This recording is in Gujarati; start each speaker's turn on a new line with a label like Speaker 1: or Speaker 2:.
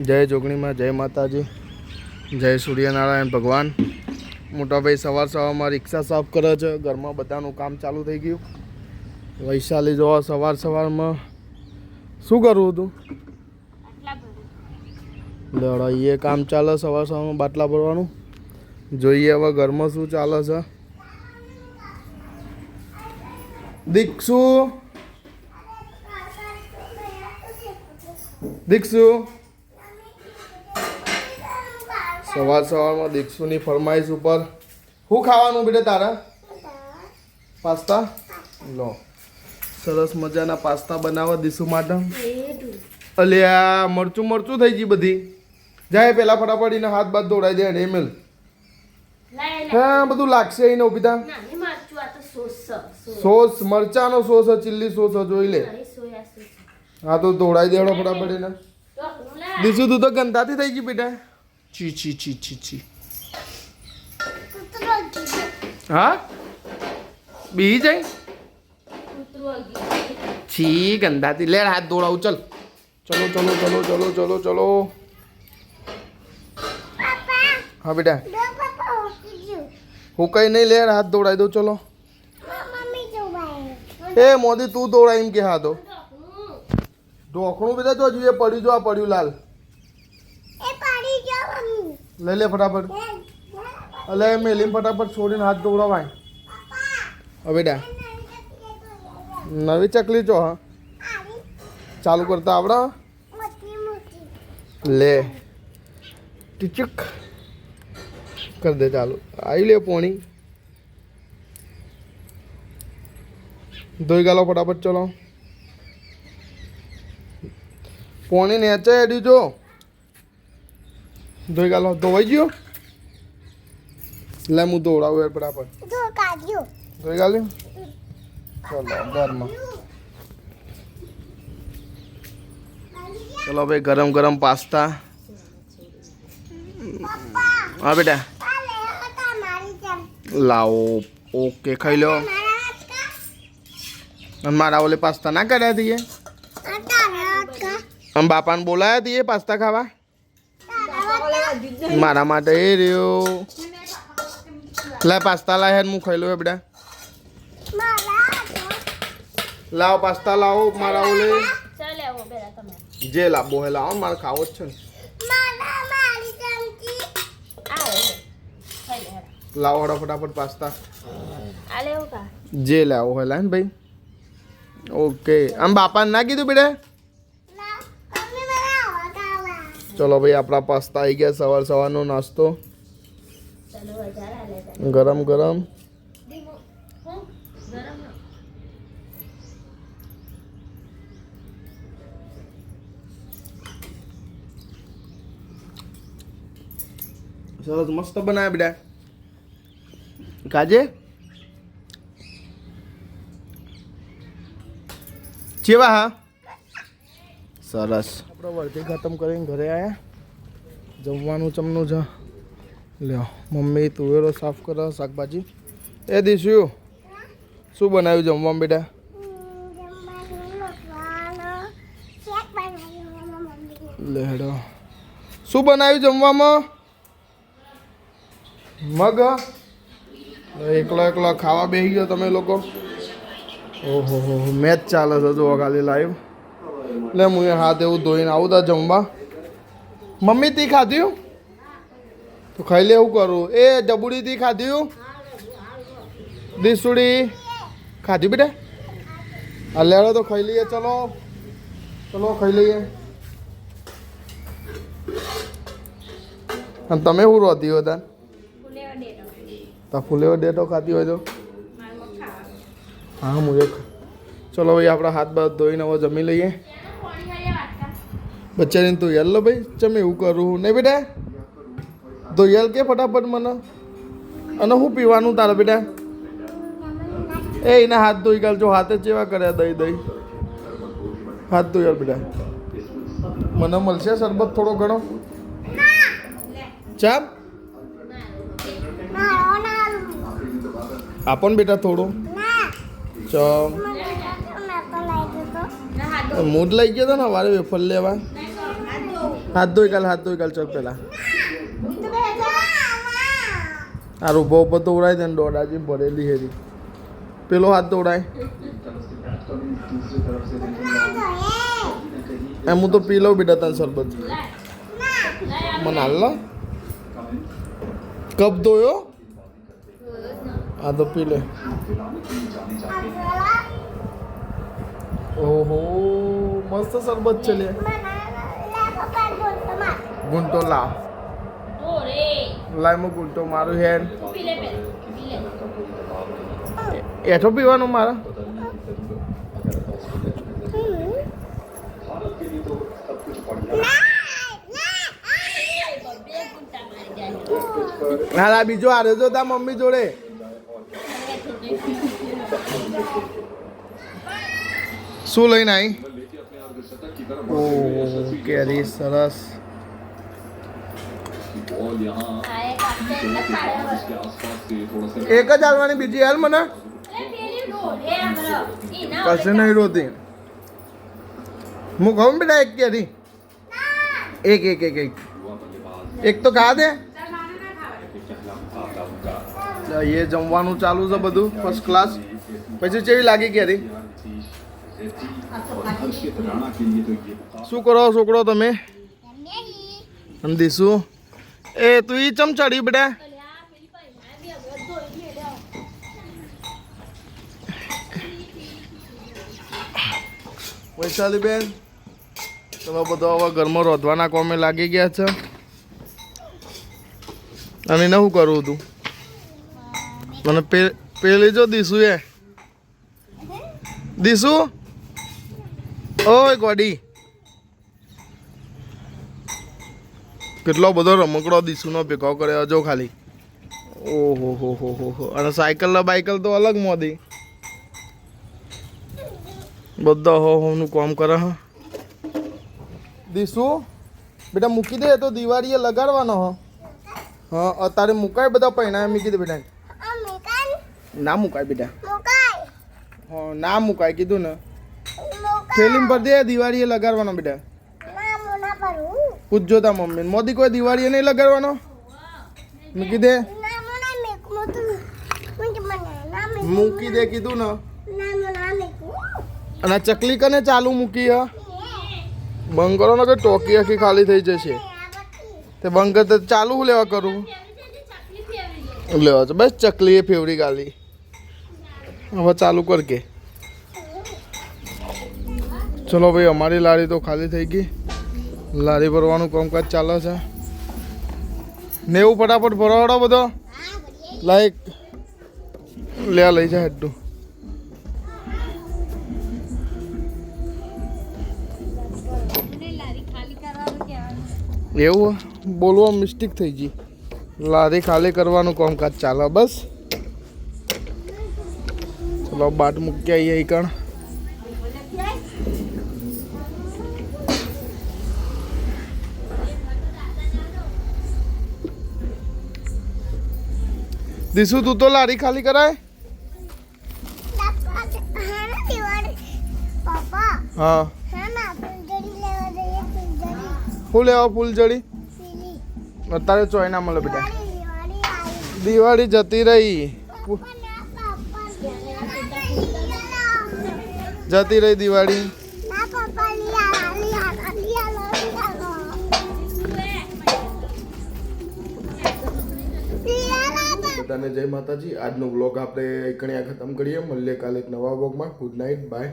Speaker 1: જય જોગણીમાં, જય માતાજી, જય સૂર્યનારાયણ ભગવાન. મોટાભાઈ સવારમાં રિક્ષા સાફ કરે છે. ઘરમાં બધાનું કામ ચાલુ થઈ ગયું. વૈશાલી જોવા સવારમાં શું કરવું હતું? લડા એ કામ ચાલે સવારમાં બાટલા ભરવાનું. જોઈએ હવે ઘરમાં શું ચાલે છે. દીક્ષુ સવારમાં દીક્ષુની ફરમાઈશ ઉપર શું ખાવાનું બેટા તારા? પાસ્તા. લો, સરસ મજાના પાસ્તા બનાવવા દીસુ માટે. અલ્યા મરચું થઈ ગઈ બધી. જાય પેલા ફટાફટ એને હાથ બાદ દોડાઈ દે. એમેલ હા બધું લાગશે એને ઉભી થા. સોસ મરચાનો સોસ, ચીલી સોસ જોઈ લે. હા તો દોડાઈ દેડો ફટાફટ એને. દીસુ તું તો ગંદાથી થઈ ગઈ બેટા. છી. હા બી જાય છી ગંદાથી. લે હાથ દોડાવું. ચલો. હા બેટા હું કઈ નહીં. લે હાથ દોડાઈ દો. ચલો એ મોદી તું દોડાય એમ કે. હા તો ઢોકણું બેટા તો હજુ એ પડ્યું. જો આ પડ્યું લાલ. લઈ લે ફટાફટ. અલે મેલીને ફટાફટ છોડીને હાથ દોડાવાય. હવે બેટા નવી ચકલી છો. હા ચાલુ કરતા આવડે? લે ટીચક કર દે. ચાલુ આવી લે પોણી. ધોઈ ગાલો ફટાફટ. ચલો પોણી નેચે એડી જો. ધોઈ ગાલો. ધોવાઈ ગયો. લે હું દોડાવું યાર ફટાફટ. ધોઈ ગાલ્યું. ચલો ઘરમાં. ચલો ભાઈ ગરમ પાસ્તા. હા બેટા લાવો. ઓકે ખાઈ લો. મારા ઓલે પાસ્તા ના કર્યા દઈએ. આમ બાપાને બોલાયા દઈએ પાસ્તા ખાવા. મારા માટે એ રહ્યો. લે પાસ્તા લાય. હું ખાઈ લો બેટા. લાવો પાસ્તા લાવો. મારા ઓલે જે લાવો હે લાવો. મારે ખાવો જ છે ને. લાવો હડો ફટાફટ પાસ્તા. જે લાવો હે લાય ને ભાઈ. ઓકે આમ બાપાને ના કીધું બેટા? ચલો ભાઈ આપણા પાસ્તા આવી ગયા. સવારનો નાસ્તો ગરમ. સરસ મસ્ત બનાવ્યા બેટા. કાજે ચેવા? હા સરસ. આપણે વર્ધી ખતમ કરીને ઘરે આવ્યા. જમવાનું ચમનું છે. લ્યો મમ્મી તુવેરો સાફ કરે. શાકભાજી એ દીશું શું બનાવ્યું જમવામાં બેટા? લેડો શું બનાવ્યું જમવામાં? મગ. એકલો ખાવા બેસી ગયો તમે લોકો. ઓહો મેચ ચાલે છે જો ખાલી લાઈવ. એટલે હું હાથ એવું ધોઈને આવું તા જમવા. મમ્મી તી ખાધ્યું તો ખાઈ લે. એવું કરું. એ જબુડી તી ખાધ્યું? દીસુડી ખાધ્યું બેટા? લેડો તો ખાઈ લઈએ. ચલો ખાઈ લઈએ. અને તમે શું રોતી હતા? ફૂલેવો ડેટો ખાતી હોય તો હા હું એક. ચલો ભાઈ આપણા હાથ બાદ ધોઈને હવે જમી લઈએ. બચ્ચાને તું યાર લો ભાઈ. ચમ એવું કરું નહીં બેટા? ધોયાલ કે ફટાફટ મને. અને શું પીવાનું તારે બેટા? એ એના હાથ ધોઈ ગાલ. જો હાથે જેવા કર્યા દહીં. હાથ ધોયાલ બેટા. મને મળશે શરબત થોડો ઘણો? ચાપ આપણ બેટા થોડું. ચમ મૂડ લઈ ગયો હતો ને વારે વેફર લેવા. હાથ ધોઈ કાલ ચક પેલા આ રૂબો ઉપર તો ઉડાય તને દોડાજી ભરેલી હેરી પેલો હાથ દોડાય એમ હું તો પી લઉં બેટા તને શરબત મને હાલ લો કપ ધોયો હા તો પી લે ઓહો મસ્ત શરબત છે લે ગુંટો લાવ લાઈમાં ગુંટો મારું હેન એઠો પીવાનું મારા હા બીજો હારે જો તા મમ્મી જોડે શું લઈને આવી ઓહ કેરી સરસ એક જ હાલવાની બીજી હાલ મને કશે નહીં રોતી હું ખાઉં બેટા એક કેરી એક એક એક એક એક તો ખા દે એ જમવાનું ચાલુ છે બધું ફર્સ્ટ ક્લાસ પછી કેવી લાગી કેરી શું કરો છોકરો તમે દીશું એ તું ઈ ચમ ચડી બેટા વૈશાલી બેન તમે બધો હવે ઘરમાં રોધવાના કોમે લાગી ગયા છે અને એને શું કરવું તું મને પેલી જો દીશું એ દીશું ઓય ગોડી કેટલો બધો રમકડો દીસુનો ભેગો કર્યો જો ખાલી ઓહો હો અને સાયકલ ને બાઇકલ તો અલગ મોદી બધા હોનું કામ કરે હ દીસુ બેટા મૂકી દે તો દિવાળીએ લગાડવાનો હ હા અત્યારે મુકાય બધા પૈણા મૂકી દે બેટા ના મુકાય બેટા હા ના મુકાય કીધું ને થેલીમ પર દે દિવાળીએ લગાડવાનો બેટા પૂછજો તા મમ્મી મોદી કોઈ દિવાળીએ નહીં લગાડવાનો મૂકી દે મૂકી દે કીધું ને અને ચકલી કને ચાલુ મૂકી હ બંધ કરો ને કે ટોકી આખી ખાલી થઈ જશે તે બંધ કરતે ચાલુ હું લેવા કરું લેવા છે બસ ચકલી એ ફેવરી ગાલી હવે ચાલુ કર કે ચલો ભાઈ અમારી લારી તો ખાલી થઈ ગઈ લારી ભરવાનું કામકાજ ચાલે છે ને એવું ફટાફટ ભરવાડો બધો લાઈક લે લઈ જાય હેડું એવું બોલવા મિસ્ટેક થઈ ગઈ લારી ખાલી કરવાનું કામકાજ ચાલે બસ ચલો બાટ મૂકી આવીએ કણ દીસુ તું તો લારી ખાલી કરાય હા શું લેવા ફૂલજડી અત્યારે ચોયના મળે બેટા દિવાળી જતી રહી દિવાળી બધાને જય માતાજી આજનો વ્લોગ આપણે અહીંયા ખતમ કરીએ મળીએ કાલે એક નવા વ્લોગમાં ગુડ નાઇટ બાય